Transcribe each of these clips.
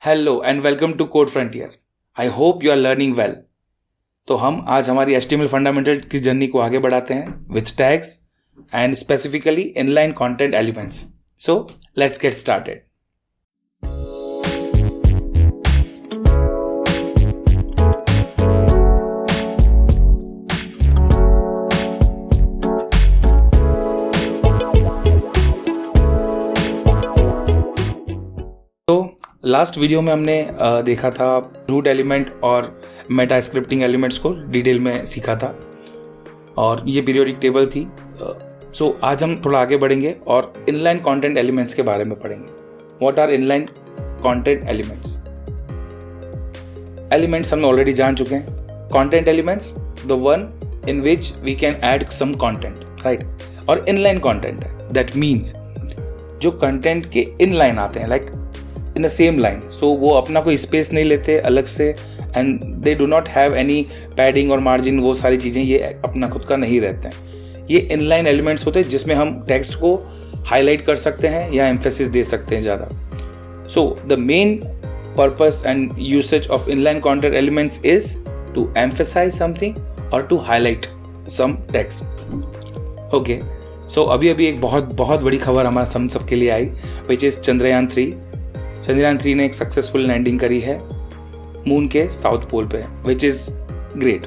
Hello and welcome to code frontier. I hope you are learning well. तो हम आज हमारी HTML फंडामेंटल की जर्नी को आगे बढ़ाते हैं with tags and specifically inline content elements. So let's get started. Last video में हमने देखा था रूट एलिमेंट और मेटा स्क्रिप्टिंग एलिमेंट्स को डिटेल में सीखा था और ये पीरियोडिक टेबल थी। सो आज हम थोड़ा आगे बढ़ेंगे और इनलाइन कंटेंट एलिमेंट्स के बारे में पढ़ेंगे। What are inline content elements? Elements हम ऑलरेडी जान चुके हैं। Content elements the one in which we can add some content, right? और इनलाइन कंटेंट है दैट मीन्स जो कंटेंट के इनलाइन आते हैं, like in the same line. So वो अपना कोई स्पेस नहीं लेते अलग से and they do not have any padding और मार्जिन, वो सारी चीज़ें ये अपना खुद का नहीं रहते हैं। ये इनलाइन एलिमेंट्स होते हैं जिसमें हम टेक्स्ट को हाईलाइट कर सकते हैं या एम्फेसिस दे सकते हैं ज़्यादा। So the main purpose and usage of inline content elements is to emphasize something और to highlight some text. Okay, so अभी एक बहुत बड़ी खबर हमारे हम सबके लिए आई, विच इज़ चंद्रयान 3 ने एक सक्सेसफुल लैंडिंग करी है मून के साउथ पोल पे, विच इज ग्रेट।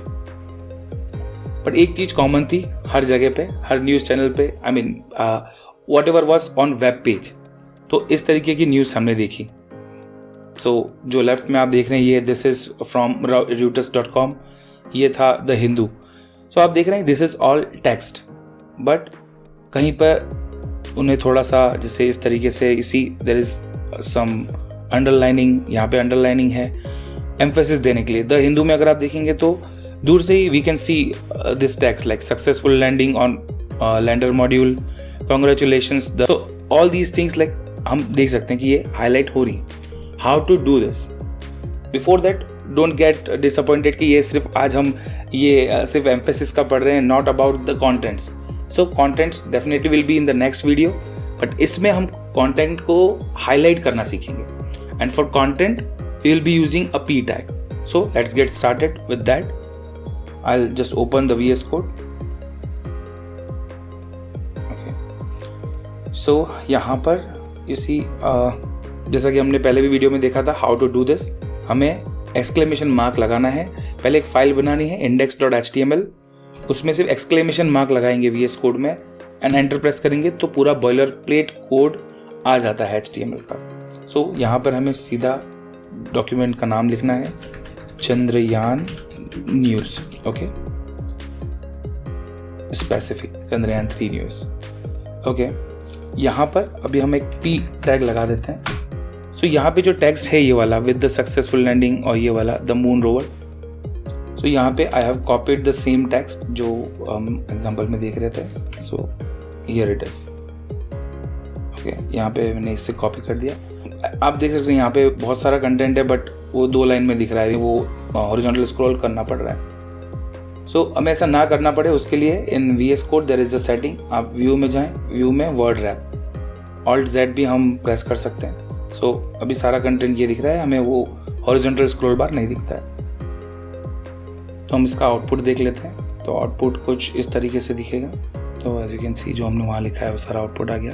बट एक चीज कॉमन थी हर जगह पे, हर न्यूज चैनल पे, I mean what ever was on web page, तो इस तरीके की न्यूज हमने देखी। सो जो लेफ्ट में आप देख रहे हैं ये दिस इज फ्रॉम reuters.com, ये था द हिंदू। सो आप देख रहे हैं this is all text, but कहीं पर उन्हें थोड़ा सा जैसे इस तरीके से इसी देयर इज सम अंडरलाइनिंग, यहाँ पे अंडरलाइनिंग है एम्फेसिस देने के लिए। द हिंदू में अगर आप देखेंगे तो दूर से ही we can see this text like successful landing on lander module, congratulations. तो ऑल दीज थिंग्स लाइक हम देख सकते हैं कि ये हाईलाइट हो रही। How to do this? Before that don't get disappointed कि ये सिर्फ आज हम ये सिर्फ एम्फेसिस का पढ़ रहे हैं, not about the contents. So contents definitely will be in the next video, but इसमें हम कंटेंट को हाईलाइट करना सीखेंगे and for content we will be using a p tag. So let's get started with that. I will just open the VS code. Okay, so यहाँ पर इसी जैसा कि हमने पहले भी वीडियो में देखा था हाउ टू डू दिस, हमें एक्सक्लेमेशन मार्क लगाना है। पहले एक फाइल बनानी है index.html, उसमें सिर्फ एक्सक्लेमेशन मार्क लगाएंगे VS कोड में एंड एंटर प्रेस करेंगे तो पूरा बॉयलर प्लेट कोड आ जाता है HTML का। सो यहाँ पर हमें सीधा डॉक्यूमेंट का नाम लिखना है Chandrayaan news. Okay, specific Chandrayaan 3 news. Okay, यहाँ पर अभी हम एक p टैग लगा देते हैं। सो यहाँ पे जो टेक्स्ट है ये वाला विद द सक्सेसफुल लैंडिंग और ये वाला द मून रोवर। सो यहाँ पे I have copied the same text जो हम एग्जाम्पल में देख रहे थे। So here it is. Okay, यहाँ पे मैंने इससे कॉपी कर दिया। आप देख सकते हैं यहाँ पे बहुत सारा कंटेंट है, बट वो 2 लाइन में दिख रहा है, वो हॉरिजॉन्टल स्क्रॉल करना पड़ रहा है। सो हमें ऐसा ना करना पड़े उसके लिए in VS code there is a setting. आप व्यू में जाएं, व्यू में वर्ड रैप, Alt+Z भी हम प्रेस कर सकते हैं। सो अभी सारा कंटेंट ये दिख रहा है, हमें वो हॉरिजॉन्टल स्क्रॉल बार नहीं दिखता है। तो हम इसका आउटपुट देख लेते हैं। तो आउटपुट कुछ इस तरीके से दिखेगा। तो एज यू कैन सी जो हमने वहाँ लिखा है वो सारा आउटपुट आ गया।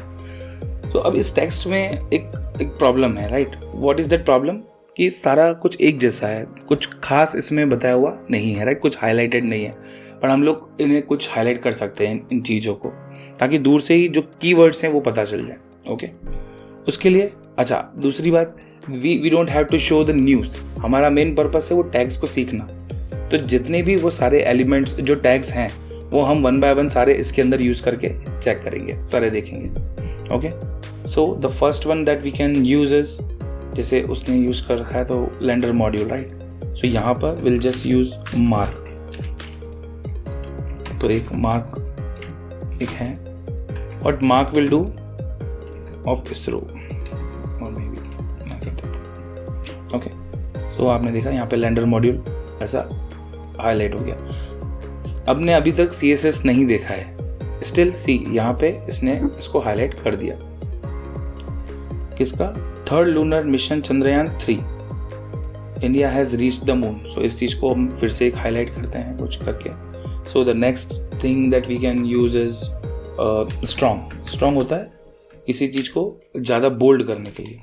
तो अब इस टेक्स्ट में एक प्रॉब्लम है, right? What is that problem? कि सारा कुछ एक जैसा है, कुछ खास इसमें बताया हुआ नहीं है, राइट? कुछ हाईलाइटेड नहीं है, पर हम लोग इन्हें कुछ हाईलाइट कर सकते हैं इन चीज़ों को, ताकि दूर से ही जो कीवर्ड्स हैं वो पता चल जाए। ओके, उसके लिए अच्छा दूसरी बात, we don't have to show the news. हमारा मेन पर्पस है वो टैग्स को सीखना। तो जितने भी वो सारे एलिमेंट्स जो टैग्स हैं वो हम 1 बाय 1 सारे इसके अंदर यूज़ करके चेक करेंगे, सारे देखेंगे। Okay, so the first one that we can use is, जैसे उसने यूज़ कर रखा है तो लैंडर मॉड्यूल, राइट? सो यहाँ पर विल जस्ट यूज मार्क। तो एक मार्क एक है, what mark will do of ISRO और मे बी। ओके, सो आपने देखा यहाँ पे लैंडर मॉड्यूल ऐसा हाईलाइट हो गया। अब ने अभी तक CSS नहीं देखा है, स्टिल सी यहाँ पे इसने इसको हाईलाइट कर दिया। किसका? Third lunar mission Chandrayaan 3, India has reached the moon. So इस चीज़ को हम फिर से एक हाईलाइट करते हैं कुछ करके। So the next thing that we can use is strong होता है किसी चीज़ को ज़्यादा बोल्ड करने के लिए।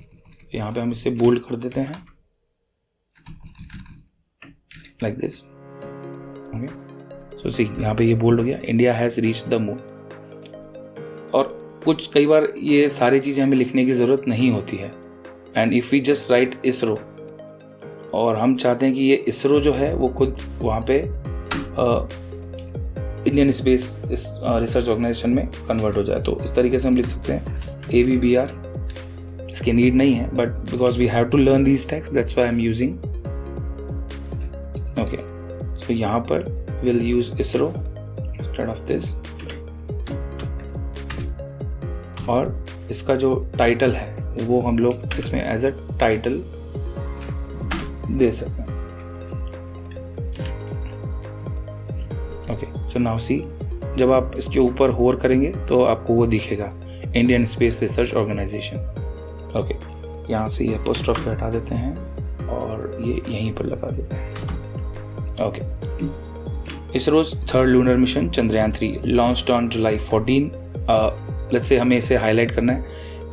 यहाँ पे हम इसे बोल्ड कर देते हैं लाइक दिस। ओके, सो सी यहाँ पे ये बोल्ड हो गया, India has reached the moon. और कुछ कई बार ये सारी चीज़ें हमें लिखने की ज़रूरत नहीं होती है। And if we just write ISRO, और हम चाहते हैं कि ये इसरो जो है वो खुद वहाँ पे इंडियन स्पेस रिसर्च ऑर्गेनाइजेशन में कन्वर्ट हो जाए, तो इस तरीके से हम लिख सकते हैं ABBR। इसकी नीड नहीं है, but because we have to learn these text, that's why I am using. Okay, so यहाँ पर will use ISRO instead of this. और इसका जो टाइटल है वो हम लोग इसमें एज अ टाइटल दे सकते हैं। ओके, सो नाउ सी, जब आप इसके ऊपर होवर करेंगे तो आपको वो दिखेगा, Indian space research organisation. Okay, यहाँ से ये अपोस्ट्रोफ हटा देते हैं और ये यहीं पर लगा देते हैं। Okay, ISRO's third lunar mission Chandrayaan 3 launched on July 14। Let's say हमें इसे हाईलाइट करना है।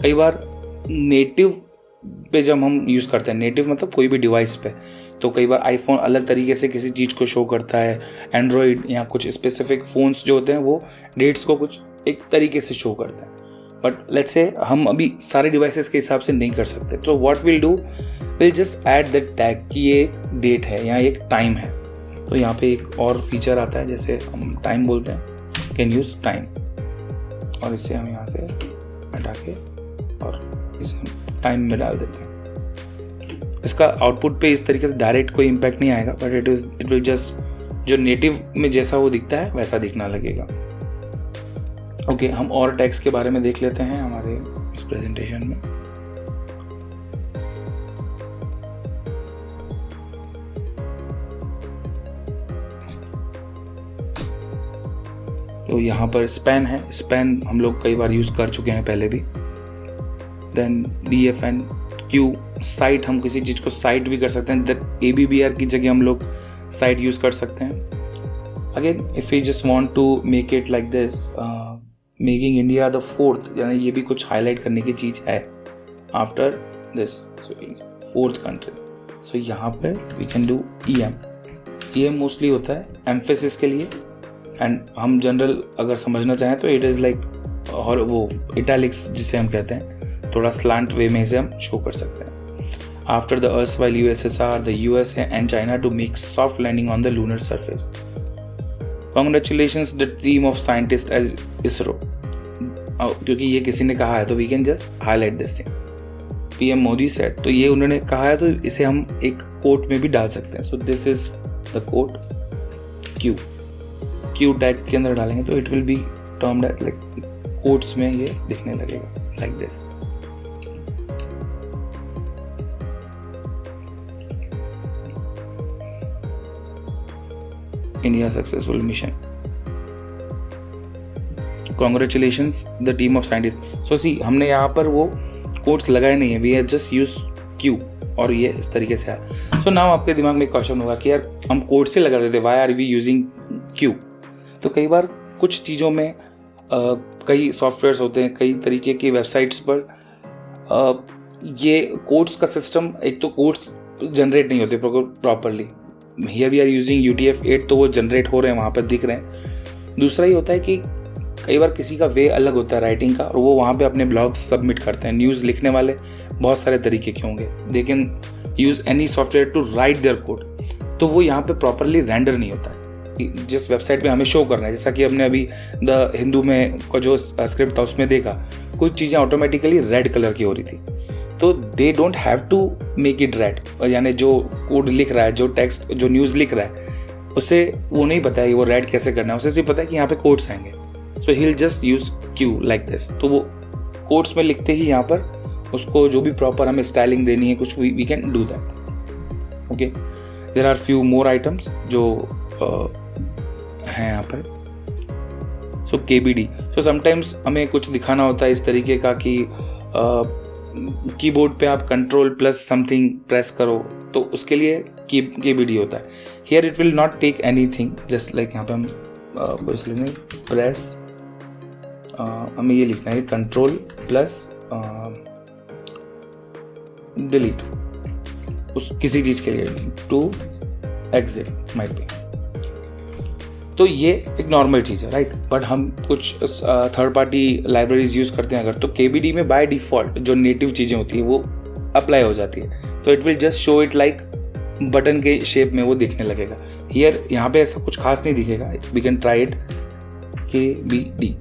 कई बार नेटिव पे जब हम यूज़ करते हैं, नेटिव मतलब कोई भी डिवाइस पे, तो कई बार आईफोन अलग तरीके से किसी चीज़ को शो करता है, एंड्रॉयड या कुछ स्पेसिफिक फ़ोन्स जो होते हैं वो डेट्स को कुछ एक तरीके से शो करते हैं। बट लेट्स से हम अभी सारे डिवाइसेस के हिसाब से नहीं कर सकते, तो what will do, will just add that tag कि ये एक डेट है या एक टाइम है। तो यहाँ पे एक और फीचर आता है, जैसे हम टाइम बोलते हैं, कैन यूज़ टाइम, और इसे हम यहाँ से हटा के और इसे हम टाइम में डाल देते हैं। इसका आउटपुट पे इस तरीके से डायरेक्ट कोई इम्पैक्ट नहीं आएगा, बट इट विल जस्ट जो नेटिव में जैसा वो दिखता है वैसा दिखना लगेगा। ओके, हम और टैग्स के बारे में देख लेते हैं हमारे इस प्रेजेंटेशन में। तो यहाँ पर स्पैन है, स्पैन हम लोग कई बार यूज़ कर चुके हैं पहले भी। देन DFN Q, साइट, हम किसी चीज़ को साइट भी कर सकते हैं, ABBR की जगह हम लोग साइट यूज़ कर सकते हैं। Again if you just want to make it like this, making India the fourth, यानी ये भी कुछ हाईलाइट करने की चीज़ है after this, so fourth country. So यहाँ पर we can do EM mostly होता है एम्फेसिस के लिए, एंड हम जनरल अगर समझना चाहें तो इट इज़ लाइक, और वो इटैलिक्स जिसे हम कहते हैं, थोड़ा स्लांट वे में इसे हम शो कर सकते हैं। After the erstwhile USSR, the USA and China to make soft landing on the lunar surface. Congratulations the team of scientists as ISRO. क्योंकि ये किसी ने कहा है तो we can just highlight this thing. PM Modi said, तो ये उन्होंने कहा है तो इसे हम एक कोट में भी डाल सकते हैं। So this is the quote Q tag के अंदर डालेंगे तो it will be termed as like quotes में ये दिखने लगेगा like this. India successful mission. Congratulations the team of scientists. So see, हमने यहाँ पर वो कोट्स लगाए नहीं है, we have just used Q, और ये इस तरीके से है। So now आपके दिमाग में क्वेश्चन होगा कि यार हम कोट से लगा देते, why are we using Q? तो कई बार कुछ चीज़ों में कई सॉफ्टवेयर्स होते हैं, कई तरीके की वेबसाइट्स पर ये कोट्स का सिस्टम, एक तो कोट्स जनरेट नहीं होते properly. Here we are using UTF-8, तो वो जनरेट हो रहे हैं, वहाँ पर दिख रहे हैं। दूसरा ये होता है कि कई बार किसी का वे अलग होता है राइटिंग का, और वो वहाँ पे अपने ब्लॉग्स सबमिट करते हैं। न्यूज़ लिखने वाले बहुत सारे तरीके के होंगे, they can use any software to write their code, तो वो यहाँ पे प्रॉपरली रेंडर नहीं होता है जिस वेबसाइट पे हमें शो करना है। जैसा कि हमने अभी द हिंदू में का जो स्क्रिप्ट था उसमें देखा, कुछ चीज़ें ऑटोमेटिकली रेड कलर की हो रही थी, तो they don't have to make it red, यानी जो कोड लिख रहा है, जो टेक्स्ट, जो न्यूज़ लिख रहा है, उसे वो नहीं पता है कि वो रेड कैसे करना है, उसे सिर्फ पता है कि यहाँ पे कोट्स आएंगे। So he will just use Q like this, तो वो कोट्स में लिखते ही यहाँ पर उसको जो भी प्रॉपर हमें स्टाइलिंग देनी है कुछ, we can do that. Okay, there are few more items जो हैं यहाँ पर। सो KBD, सो समटाइम्स हमें कुछ दिखाना होता है इस तरीके का कि कीबोर्ड पे आप कंट्रोल प्लस समथिंग प्रेस करो तो उसके लिए कीबोर्ड होता है. Here it will not take anything, just like यहाँ पे हम कुछ लिखेंगे प्रेस, हमें ये लिखना है कंट्रोल प्लस डिलीट उस किसी चीज़ के लिए टू एग्जिट माइट बी. तो ये एक नॉर्मल चीज़ है राइट. बट हम कुछ थर्ड पार्टी लाइब्रेरीज यूज़ करते हैं अगर, तो केबीडी में बाय डिफ़ॉल्ट जो नेटिव चीज़ें होती है वो अप्लाई हो जाती है. तो it will just show it like button के शेप में वो दिखने लगेगा. हियर यहाँ पे ऐसा कुछ खास नहीं दिखेगा. We can try it KBD.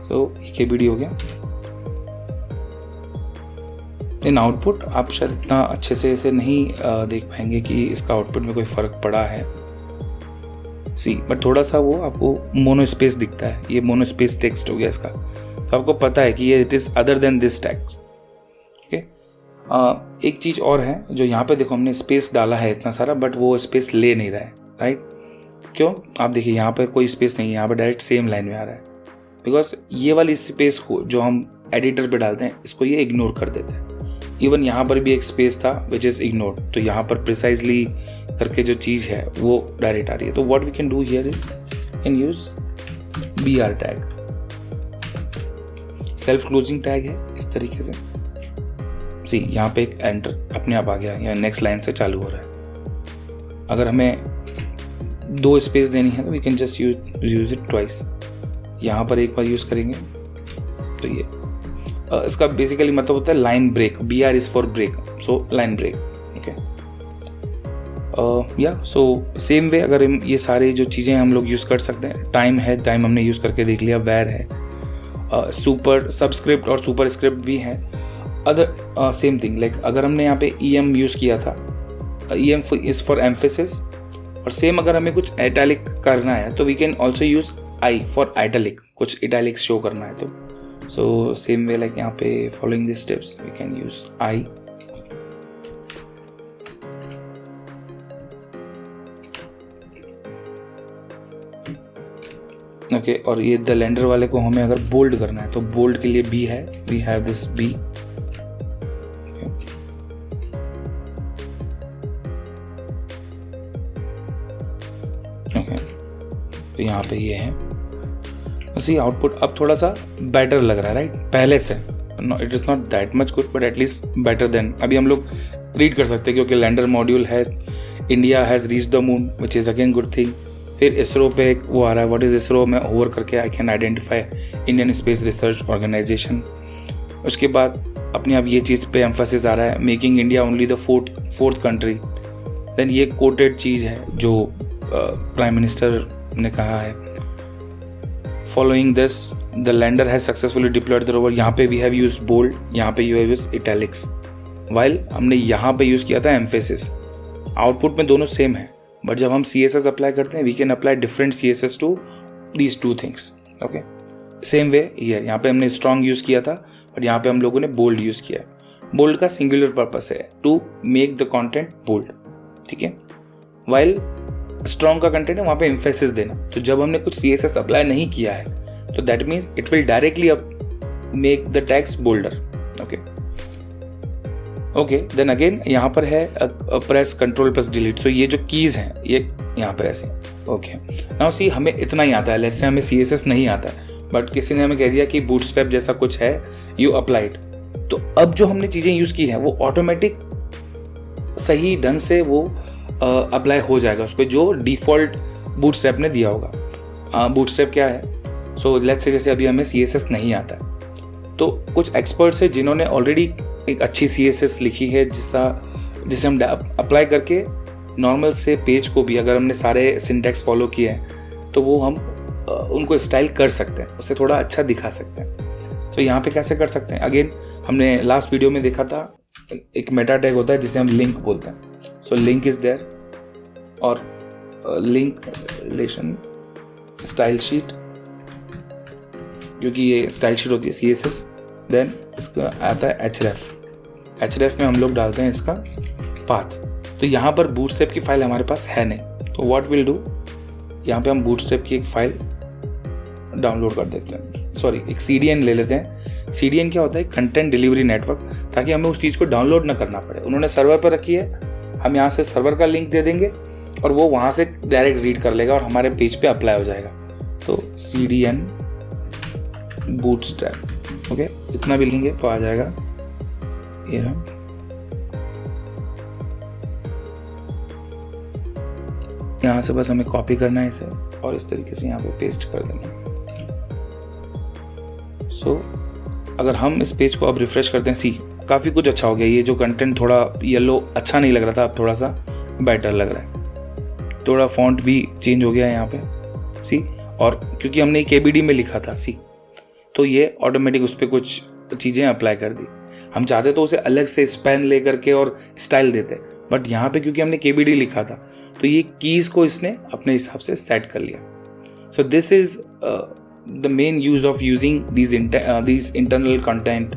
तो KBD हो गया. इन आउटपुट आप शायद इतना अच्छे से इसे नहीं देख पाएंगे कि इसका आउटपुट में कोई फ़र्क पड़ा है. सी बट थोड़ा सा वो आपको मोनोस्पेस दिखता है. ये मोनोस्पेस टेक्स्ट हो गया इसका. तो आपको पता है कि ये it is other than this text. Okay. एक चीज़ और है जो यहाँ पे देखो हमने स्पेस डाला है इतना सारा, बट वो स्पेस ले नहीं रहा है राइट. क्यों? आप देखिए यहाँ पर कोई स्पेस नहीं है, यहाँ पर डायरेक्ट सेम लाइन में आ रहा है. बिकॉज ये वाली स्पेस को जो हम एडिटर पे डालते हैं इसको ये इग्नोर कर देता है. इवन यहाँ पर भी एक स्पेस था विच इज़ इग्नोर्ड, तो यहाँ पर प्रिसाइजली करके जो चीज़ है वो डायरेक्ट आ रही है. तो what we can do here is can use BR tag. Self closing tag है इस तरीके से. सी यहाँ पे एक एंटर अपने आप आ गया या नेक्स्ट लाइन से चालू हो रहा है. अगर हमें 2 स्पेस देनी है तो we can just use it twice. यहाँ पर एक बार यूज़ करेंगे तो ये इसका बेसिकली मतलब होता है line break. BR is for break, so line break. Okay. या सो सेम वे अगर ये सारे जो चीज़ें हम लोग यूज़ कर सकते हैं. टाइम है, टाइम हमने यूज़ करके देख लिया. वेर है, सुपर सबस्क्रिप्ट और सुपर स्क्रिप्ट भी है. अदर सेम थिंग लाइक अगर हमने यहाँ पे EM यूज़ किया था, EM इज़ फॉर एम्फेसिस. और सेम अगर हमें कुछ इटैलिक करना है तो we can also use I for italic. कुछ इटैलिक्स शो करना है तो सो सेम वे लाइक यहाँ पे following this steps we can use I. Okay. और ये द लेंडर वाले को हमें अगर बोल्ड करना है तो बोल्ड के लिए B है. We have this B. Okay. तो यहाँ पे ये है. सी आउटपुट अब थोड़ा सा बेटर लग रहा है राइट पहले से. It is not that much good but at least better than. अभी हम लोग रीड कर सकते हैं क्योंकि लैंडर मॉड्यूल है India has reach the moon which is again good thing. फिर इसरो पे एक वो आ रहा है. व्हाट इज़ इसरो में ओवर करके I can identify Indian space research organisation. उसके बाद अपने आप ये चीज़ पे एम्फोसिस आ रहा है making India only the fourth country. Then ये कोटेड चीज़ है जो प्राइम मिनिस्टर ने कहा है. Following this, the lander has successfully deployed the rover. यहाँ पे we have used bold, यहाँ पे you have used italics. While हमने यहाँ पे यूज़ किया था emphasis. आउटपुट में दोनों सेम है, बट जब हम CSS अप्लाई करते हैं we can apply different CSS to these two things. Okay? Same way here, यहाँ पे हमने strong यूज़ किया था, बट यहाँ पे हम लोगों ने bold यूज़ किया. bold का singular purpose है to make the content bold. ठीक है. While स्ट्रॉन्ग का कंटेंट है वहाँ पे एम्फेसिस देना. तो जब हमने कुछ CSS अप्लाई नहीं किया है तो that means it will directly make the text bolder. Okay. Then again यहाँ पर है press control plus delete. So ये जो कीज हैं ये यहाँ पर ऐसे. ओके. नाउ सी हमें इतना ही आता है. लेट्स से हमें CSS नहीं आता है बट किसी ने हमें कह दिया कि बूटस्ट्रैप जैसा कुछ है, यू अप्लाइड. तो अब जो हमने चीज़ें यूज़ की हैं वो ऑटोमेटिक सही ढंग से वो अप्लाई हो जाएगा उस पर जो डिफ़ॉल्ट बूटस्ट्रैप ने दिया होगा. बूटस्ट्रैप क्या है? सो लेट्स से जैसे अभी हमें CSS नहीं आता है तो कुछ एक्सपर्ट्स हैं जिन्होंने ऑलरेडी एक अच्छी CSS लिखी है जिसे हम अप्लाई करके नॉर्मल से पेज को भी अगर हमने सारे सिंटैक्स फॉलो किए हैं तो वो हम उनको स्टाइल कर सकते हैं, उससे थोड़ा अच्छा दिखा सकते हैं. तो यहाँ पे कैसे कर सकते हैं? अगेन हमने लास्ट वीडियो में देखा था एक मेटा टैग होता है जिसे हम लिंक बोलते हैं. सो लिंक इज देयर और लिंक रिलेशन स्टाइल शीट, क्योंकि ये स्टाइल शीट होती है CSS. देन इसका आता है href में हम लोग डालते हैं इसका पाथ। तो यहाँ पर बूटस्ट्रैप की फाइल हमारे पास है नहीं, तो व्हाट विल डू, यहाँ पे हम बूटस्ट्रैप की एक फाइल डाउनलोड कर देते हैं, सॉरी एक CDN ले लेते हैं। CDN क्या होता है, कंटेंट डिलीवरी नेटवर्क, ताकि हमें उस चीज़ को डाउनलोड ना करना पड़े। उन्होंने सर्वर पर रखी है, हम यहाँ से सर्वर का लिंक दे देंगे और वो वहाँ से डायरेक्ट रीड कर लेगा और हमारे पेज पे अप्लाई हो जाएगा। तो CDN बूटस्ट्रैप, ओके, इतना भी लिखेंगे तो आ जाएगा। ये रहा, यहाँ से बस हमें कॉपी करना है इसे और इस तरीके से यहाँ पे पेस्ट कर देना। सो अगर हम इस पेज को अब रिफ्रेश करते हैं, काफ़ी कुछ अच्छा हो गया। ये जो कंटेंट थोड़ा येलो अच्छा नहीं लग रहा था, अब थोड़ा सा बेटर लग रहा है। थोड़ा फॉन्ट भी चेंज हो गया है यहाँ पे, और क्योंकि हमने KBD में लिखा था, तो ये ऑटोमेटिक उस पर कुछ चीज़ें अप्लाई कर दी। हम चाहते तो उसे अलग से स्पेन ले करके और स्टाइल देते, बट यहाँ पे क्योंकि हमने KBD लिखा था तो ये कीज़ को इसने अपने हिसाब से सेट कर लिया। So this is the main use of using these internal content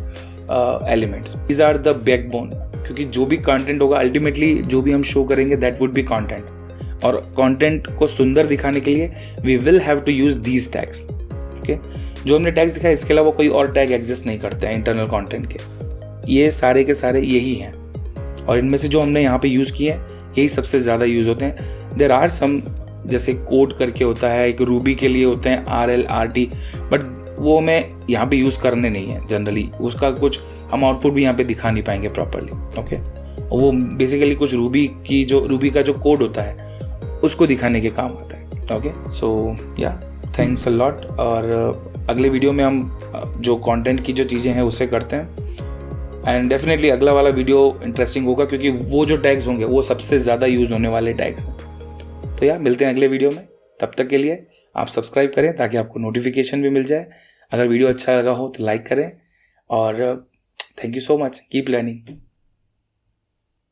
elements. These are the backbone, क्योंकि जो भी कंटेंट होगा अल्टीमेटली जो भी हम शो करेंगे दैट वुड बी कंटेंट, और कंटेंट को सुंदर दिखाने के लिए we will have to use these tags. Okay, जो हमने टैग्स दिखाया इसके अलावा कोई और टैग एग्जिस्ट नहीं करते हैं इंटरनल कंटेंट के, ये सारे के सारे यही हैं, और इनमें से जो हमने यहाँ पे यूज़ किए हैं यही सबसे ज़्यादा यूज़ होते हैं। देर आर सम, जैसे कोड करके होता है, एक रूबी के लिए होते हैं RL RT, बट वो हमें यहाँ पे यूज़ करने नहीं है जनरली, उसका कुछ हम आउटपुट भी यहाँ पे दिखा नहीं पाएंगे प्रॉपरली। ओके, वो बेसिकली कुछ रूबी का जो कोड होता है उसको दिखाने के काम आता है। ओके, सो या थैंक्स अ लॉट, और अगले वीडियो में हम जो कंटेंट की जो चीज़ें हैं उससे करते हैं, एंड डेफिनेटली अगला वाला वीडियो इंटरेस्टिंग होगा क्योंकि वो जो टैग्स होंगे वो सबसे ज़्यादा यूज़ होने वाले टैग्स हैं। तो या मिलते हैं अगले वीडियो में, तब तक के लिए आप सब्सक्राइब करें ताकि आपको नोटिफिकेशन भी मिल जाए। अगर वीडियो अच्छा लगा हो तो लाइक करें, और thank you so much, keep learning.